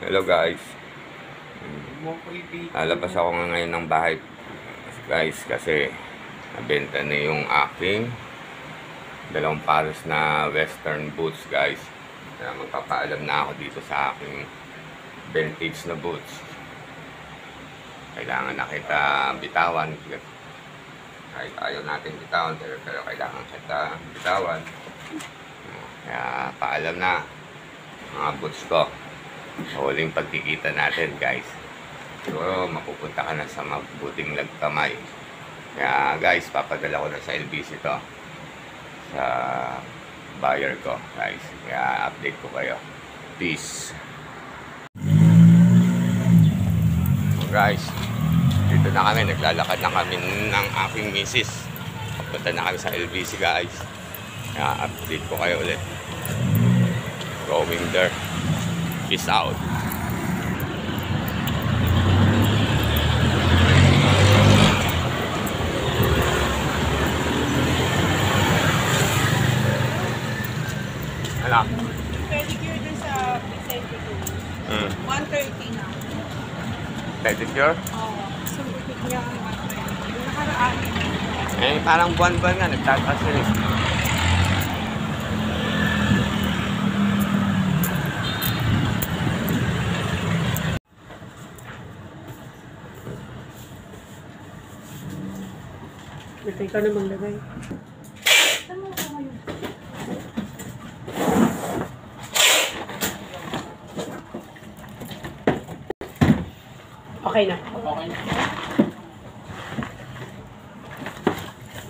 Hello guys. Lalabas ako ngayon ng bahay guys kasi nabenta na yung aking dalawang pares na western boots guys. Kaya magpapaalam na ako dito sa aking vintage na boots. Kailangan na kita bitawan. Kahit ayaw natin bitawan pero kailangan kita bitawan. Kaya paalam na mga boots ko. Huling pagkikita natin guys. Siguro mapupunta ka na sa mabuting nagkamay. Kaya guys, papadala ko na sa LBC to. Sa buyer ko guys. Kaya update ko kayo. Peace. Guys, dito na kami. Naglalakad na kami ng aking misis. Papunta na kami sa LBC guys. Kaya update ko kayo ulit. Going there. Peace out. Hala. Pedicure dun sa Vicente ko. 130 na. Pedicure? Oo. So, bukit niya ang 130. Yung nakaraan. Eh, parang buwan-buwan nga. Nagtataas yun eh. Matay ka namang lagay. Okay na. Okay na.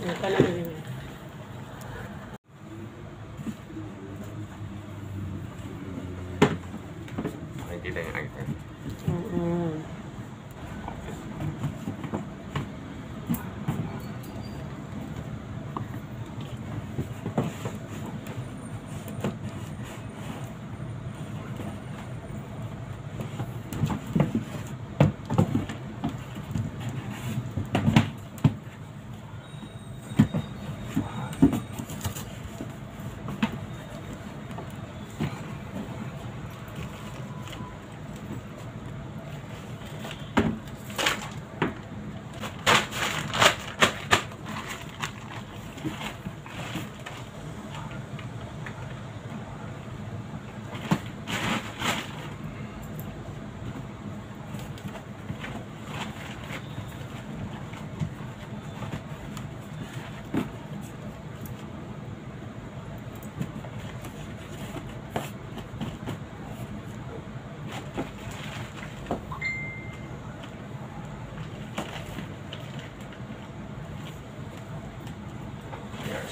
Ito lang yun. Nakikita yung item.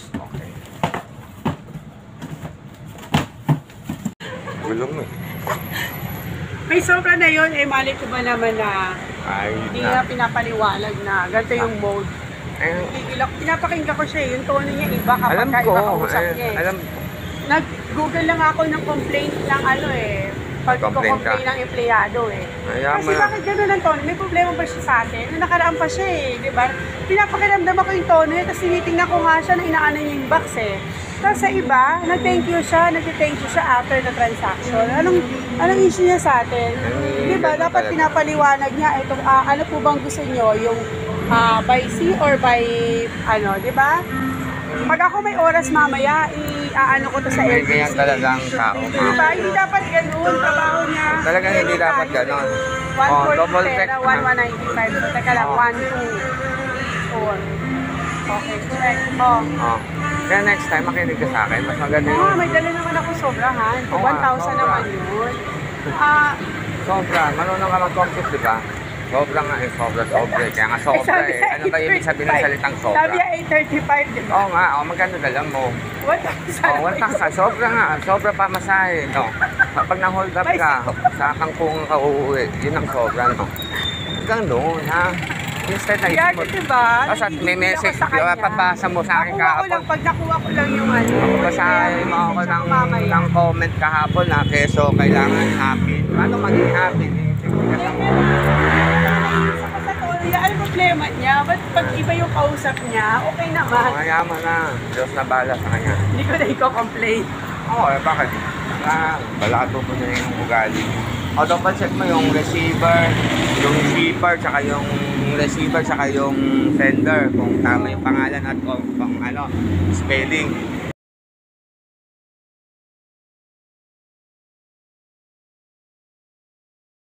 Okay. Gulong eh. May sobra na yun, eh mali ko ba naman na Ay, hindi na pinapaliwalag na ganito yung mode. Pinapakinggan ko siya, yung tono niya iba kapag alam ko. iba kausap niya. Alam. Nag-google lang ako ng complaint ng ano eh. Pag-complain ng empleyado eh. Kasi bakit gano'n ang tono? May problema ba siya sa atin? Nakaraan pa siya eh, di ba? Pinapakiramdam ako yung tono niya, tapos tinitingnan ko nga siya na inaano niya yung box eh. Tapos sa iba, nag-thank you siya after the transaction. Anong issue niya sa atin? Di ba? Dapat pinapaliwanag niya, itong, ano po bang gusto niyo? Yung by sea or by, ano, di ba? Pag ako may oras mamaya, ano ko to sa LBC. Ganyan talagang tao. Diba? Hindi dapat ganun. Trabaho niya. Talagang hindi dapat ganun. 140 double check. pera, 1195. So, teka lang, 124. Okay, check. Kaya next time, makinig ka sa akin. Mas maganda yun. May dala naman ako sobrahan. 1,000 naman yun. Sobra. Marunong ka mag-compute, di ba? Sobra nga eh, sobra. Kaya nga sobra eh. Ano ba ibig sabihin ng salitang sobra? Sabi niya 835, di ba? Oo nga, magkano dala mo? 1,000. 1,000. Sobra nga, sobra pa masahe, no? Kapag na-hold up ka, sa kangkong ka uuwi, yun ang sobra, no? Hanggang doon, ha? Instead na Kaya diba? Tapos may message, papasa mo sa akin kahapon. Pag nakuha ko lang yung ano. Basahin mo ako ng comment kahapon na keso kailangan happy. Paano maging happy? Ano problema niya? Ba't pag iba yung kausap niya, okay naman. Mayaman na. Diyos na bala sa kanya. Hindi ko na i-complain. Oo, bakit? Balato mo na yung ugali mo. double check mo yung receiver, tsaka yung receiver, tsaka yung sender, kung tama yung pangalan at kung ano, spelling.